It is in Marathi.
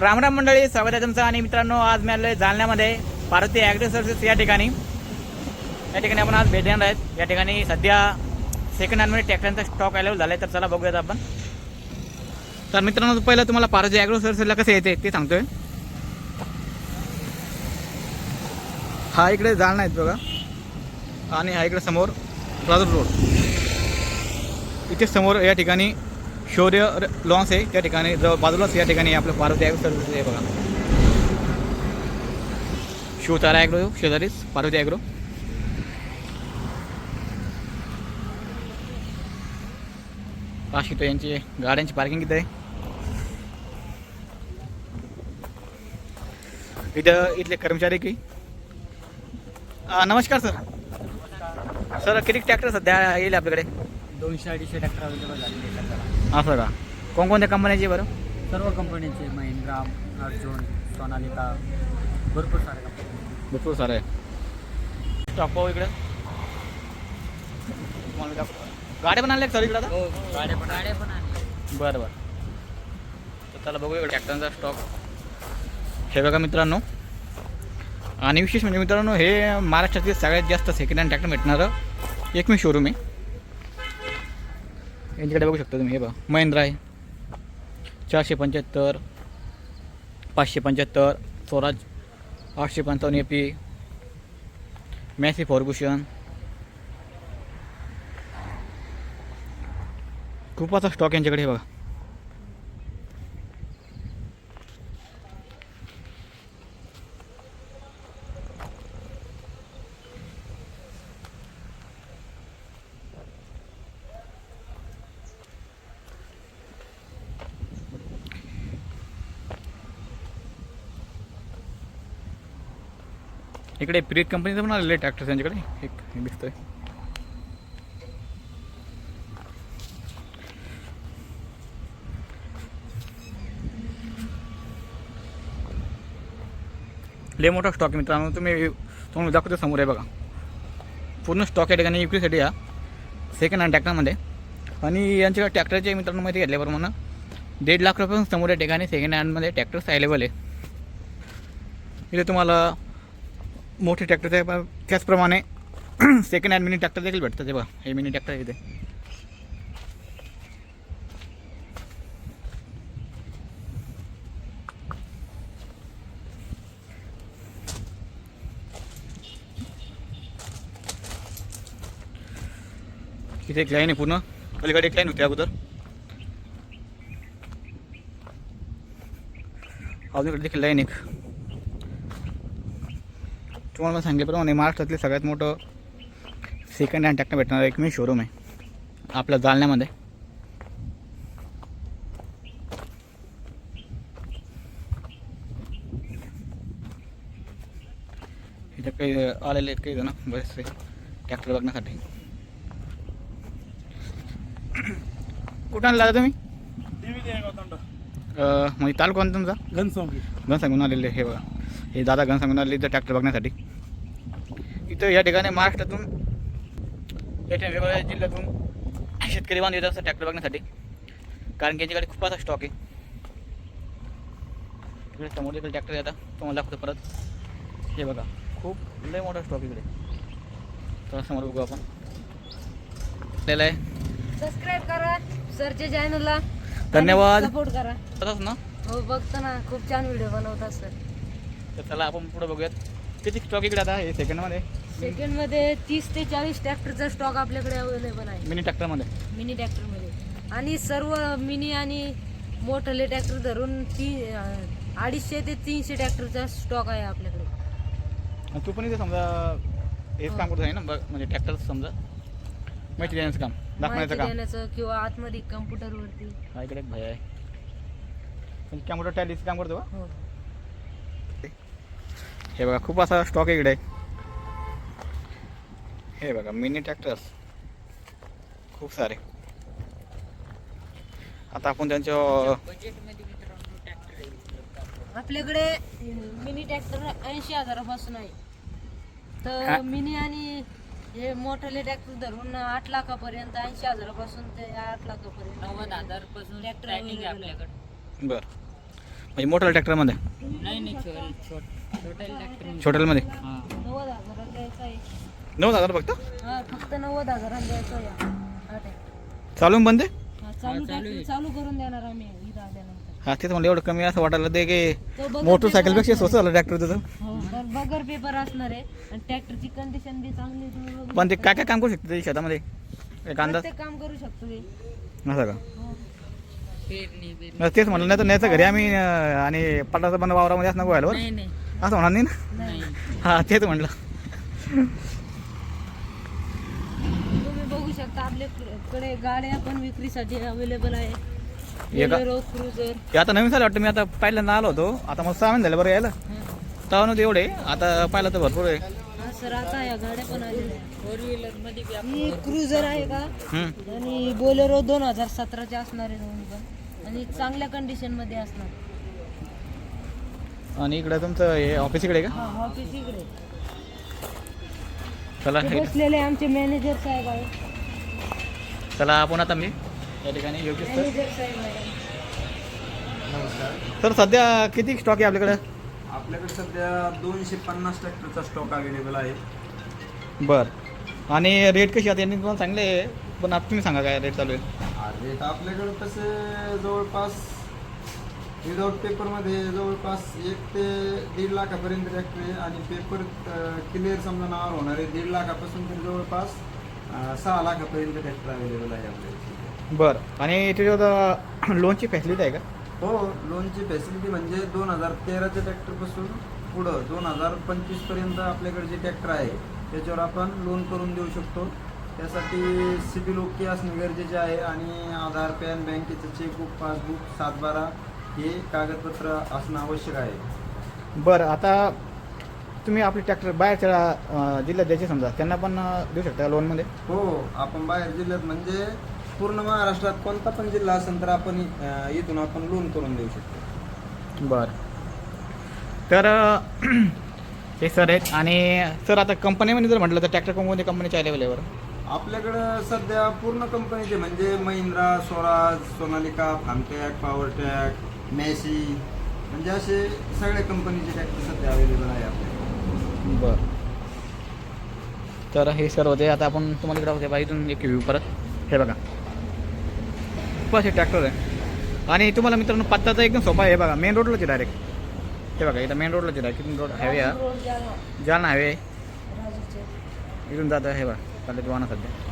रामराम मंडळी, स्वागत आहे तुमचं. आणि मित्रांनो, आज मी आलोय जालन्यामध्ये पार्वती ॲग्रो सर्व्हिसेस या ठिकाणी आपण आज भेट देणार आहेत. या ठिकाणी सध्या सेकंड हँडमध्ये ट्रॅक्टरचा स्टॉक अवेलेबल झाला आहे. तर चला बघूयात आपण. तर मित्रांनो, पहिलं तुम्हाला पार्वती ॲग्रो सर्व्हिसेसला कसं येते ते सांगतोय. हा इकडे जालना आहेत बघा, आणि हा इकडे समोर राजूर रोड. इथे समोर या ठिकाणी शौर्य लॉन्स आहे. त्या ठिकाणी जवळ बाजूलाच या ठिकाणी आपलं पार्वती ॲग्रो सर्व्हिसेस आहे बघा. शिवतारा ॲग्रो शेजारीच पार्वती ॲग्रो. पाशितो यांची गाड्यांची पार्किंग इथं आहे. इथं इथले कर्मचारी की नमस्कार सर. सर किती ट्रॅक्टर सध्या येईल आपल्याकडे? 200-250 ट्रॅक्टर अवेलेबल झालेले आहेत. असं का? कोणकोणत्या कंपन्याचे बरं? सर्व कंपन्यांचे महिंद्रा, अर्जुन, सोनालिका, भरपूर सारे कंपनी. भरपूर सारं आहे स्टॉक. पाहू इकडे गाड्या पण आणल्या सर इकडे आता? हो, गाड्या पण आणले. बरं बरं. तर त्याला बघू इकडे ट्रॅक्टरचा स्टॉक हे बघा मित्रांनो. आणि विशेष म्हणजे मित्रांनो, हे महाराष्ट्रातील सगळ्यात जास्त सेकंड हँड ट्रॅक्टर भेटणारं एकमेव शोरूम आहे. यांच्याकडे बघू शकता तुम्ही. हे बघा, महिंद्रा आहे 475, 575, स्वराज 855 AP, मॅसी फॉर्ग्युसन. खूपच स्टॉक यांच्याकडे. हे बघा, इकडे प्रीत कंपनीचं पण आलेलं आहे ट्रॅक्टर त्यांच्याकडे. एक हे दिसतोय. लय मोठा स्टॉक आहे मित्रांनो. तुम्ही दाखवतो समोर आहे बघा. पूर्ण स्टॉक या ठिकाणी विक्रीसाठी या सेकंड हँड ट्रॅक्टरमध्ये. आणि यांच्याकडे ट्रॅक्टरचे मित्रांनो माहिती घेतल्याप्रमाणे 1.5 लाख रुपयापासून समोर या ठिकाणी सेकंड हँडमध्ये ट्रॅक्टर्स अवेलेबल आहे. इथे तुम्हाला मोठे ट्रॅक्टर आहे, त्याचप्रमाणे सेकंड हँड मिनी ट्रॅक्टर देखील भेटतात. ते बघा, हे मिनी ट्रॅक्टर आहे इथे. इथे एक लाईन आहे पूर्ण. पलीकडे एक लाईन होती अगोदर. अजून इकडे देखील लाईन एक. तुम्हाला सांगितल्याप्रमाणे महाराष्ट्रातले सगळ्यात मोठं सेकंड हँड ट्रॅक्टर भेटणारं एकमेव शोरूम आहे आपल्या जालन्यामध्ये. इथे काही आलेले आहेत काही जण बरेचसे ट्रॅक्टर बघण्यासाठी. कुठं आणला तुम्ही? म्हणजे तालुका कोणता तुमचा? घनसांगून आलेले. हे बघा, हे दादा घनसांगून आलेले इथं ट्रॅक्टर बघण्यासाठी. इथं या ठिकाणी महाराष्ट्रातून वेगवेगळ्या जिल्ह्यातून शेतकरी बांधव येतात असं ट्रॅक्टर बघण्यासाठी, कारण की यांच्याकडे खूप असा स्टॉक आहे. इकडे समोर देखील ट्रॅक्टर येतात, तुम्हाला दाखवतो परत. हे बघा, खूप लय मोठा स्टॉक इकडे. तर समोर बघू आपण. आहे सबस्क्राइब करा सरच्या चॅनलला. धन्यवाद. सपोर्ट करा. तसंच ना? हो, बघतो ना, खूप छान व्हिडिओ बनवतात सर. तर चला आपण पुढे बघूयात किती स्टॉक इकडे आता हे सेकंडमध्ये. सेकंडमध्ये 30 ते 40 ट्रॅक्टरचा स्टॉक आपल्याकडे अवेलेबल आहे मिनी ट्रॅक्टरमध्ये. मिनी ट्रॅक्टरमध्ये. आणि सर्व मिनी आणि मोठले ट्रॅक्टर धरून 250 ते 300 ट्रॅक्टरचा स्टॉक आहे आपल्याकडे. आणि तू पण इथे समजा हेच काम करत आहे ना, म्हणजे ट्रॅक्टर समजा माहिती देण्याचं काम, दाखवण्याचं काम देण्याचं किंवा आतमध्ये कम्प्युटरवरती. हा इकडे एक भाई आहे, कॅम्प्युटर टॅलीचं काम करतो. हो. हे बघा, खूप असा स्टॉक आहे इकडे. हे बघा, मिनी ट्रॅक्टर्स खूप सारे. आता आपण त्यांच्या आपल्याकडे मिनी ट्रॅक्टर 80,000पासून आहे. तर मिनी आणि हे मोठे ट्रॅक्टर धरून 8 लाखापर्यंत, 80,000पासून ते 8 लाखापर्यंत, 90,000 पासून ट्रॅक्टर ट्रॅकिंग आहे आपल्याकडे. बरं. म्हणजे मोठ्या ट्रॅक्टरमध्ये नाही छोटा ट्रॅक्टर छोट्यामध्ये हां 90,000 द्यायचा आहे. 9,000 फक्त हा फक्त 90,000 द्यायचा आहे हा ट्रॅक्टर. चालून बंद आहे? चालू चालू ट्रॅक्टर आहे. चालू करून देणार आम्ही इथं आल्यानंतर. हा तेच म्हणलं एवढं कमी असं वाटायला ते की तो बघा मोटरसायकलपेक्षा पेपर स्वस्त झालं ट्रॅक्टर त्याचं. हो, तर बगर पेपर असणार आहे आणि ट्रॅक्टरची कंडिशन बी चांगली आहे, तुम्ही बघू पण ते शकता. काय काय काम करू शकते शेतामध्ये एक अंदाज प्रत्येक काम करू शकतो हे. असं का? हो. पेरणी तेच म्हणलं नाही तर न्यायचं घरी आम्ही आणि पटाचा बंद वावरामध्ये असं नको व्हायला बरं नाही असं होणार नाही ना. नाही हा तेच म्हणलं. तुम्ही बघू शकता आपल्याकडे गाड्या पण विक्रीसाठी अवेलेबल आहे. हे का? Bolero, cruiser. हे आता नवीन झालं वाटतं. मी आता पहिल्यांदा आलो होतो. आता मग 6 महिने झाले बरं यायला. तेव्हा नव्हतं एवढे, आता पाहिलं तर भरपूर आहे. हा सर आता या गाड्या पण आलेल्या आहेत. 4 व्हीलर मध्ये बी आपण ही क्रुझर आहे का हम्म. आणि बोलेरो 2017चे असणार आहे दोन्ही पण आणि चांगल्या कंडिशन मध्ये असणार. आणि इकडे तुमचं हे ऑफिस इकडे आहे का? हा ऑफिस इकडे चला ते बसलेले आमचे मॅनेजर साहेब आहे. चला आपण आता मी या ठिकाणी योग्य सर. मॅनेजर साहेब आहे. सर सध्या किती स्टॉक आहे आपल्याकडे? आपल्याकडे सध्या 250 ट्रॅक्टरचा स्टॉक अवेलेबल आहे. बरं. आणि रेट कशी आता यांनी तुम्हाला चांगले आहे, पण आता तुम्ही सांगा काय रेट चालू आहे? रेट आपल्याकडे तसे जवळपास विदाऊट पेपरमध्ये जवळपास 1 ते 1.5 लाखापर्यंत ट्रॅक्टर आहे आणि पेपर क्लिअर समजा नावावर होणारे 1.5 लाखापासून तर जवळपास 6 लाखापर्यंत ट्रॅक्टर अवेलेबल आहे आपल्याकडे. बरं. आणि त्याच्यावर लोनची फॅसिलिटी आहे का? हो, लोनची फॅसिलिटी म्हणजे 2013च्या ट्रॅक्टरपासून पुढं 2025 पर्यंत आपल्याकडे जे ट्रॅक्टर आहे त्याच्यावर आपण लोन करून देऊ शकतो. त्यासाठी सिबिल ओके असणे गरजेचे आहे आणि आधार, पॅन, बँकेचं चेकबुक, पासबुक, 7/12 हे कागदपत्र असणं आवश्यक आहे. बरं. आता तुम्ही आपले ट्रॅक्टर बाहेरच्या जिल्ह्यात द्यायचे समजा, त्यांना पण देऊ शकता लोनमध्ये? हो, आपण बाहेर जिल्ह्यात म्हणजे पूर्ण महाराष्ट्रात कोणता पण जिल्हा असेल तर आपण इथून आपण लोन करून देऊ शकतो. बरं. तर हे सर आहेत. आणि सर आता कंपनीमध्ये जर म्हटलं तर ट्रॅक्टर कोणत्या कंपनीच्या अवेलेबल? आपल्याकडं सध्या पूर्ण कंपनीचे म्हणजे महिंद्रा, स्वराज, सोनालिका, फार्मट्रॅक, पॉवरट्रॅक, मॅसी म्हणजे असे सगळ्या कंपनीचे ट्रॅक्टर सध्या अवेलेबल आहे आपल्याकडे. बरं. तर हे सर होते. आता आपण तुम्हाला इकडे होते बा इथून एक व्ह्यू परत. हे बघा बस हे ट्रॅक्टर आहे. आणि तुम्हाला मित्रांनो पत्ता तर एकदम सोपा आहे. हे बघा मेन रोडलाच आहे डायरेक्ट. हे बघा इथं मेन रोडलाच आहे डायरेक्ट. रोड हायवे हा रोड जालना. जालना हायवे राजूचे. इथून जातं. हे बघा चालले वाहनं सध्या.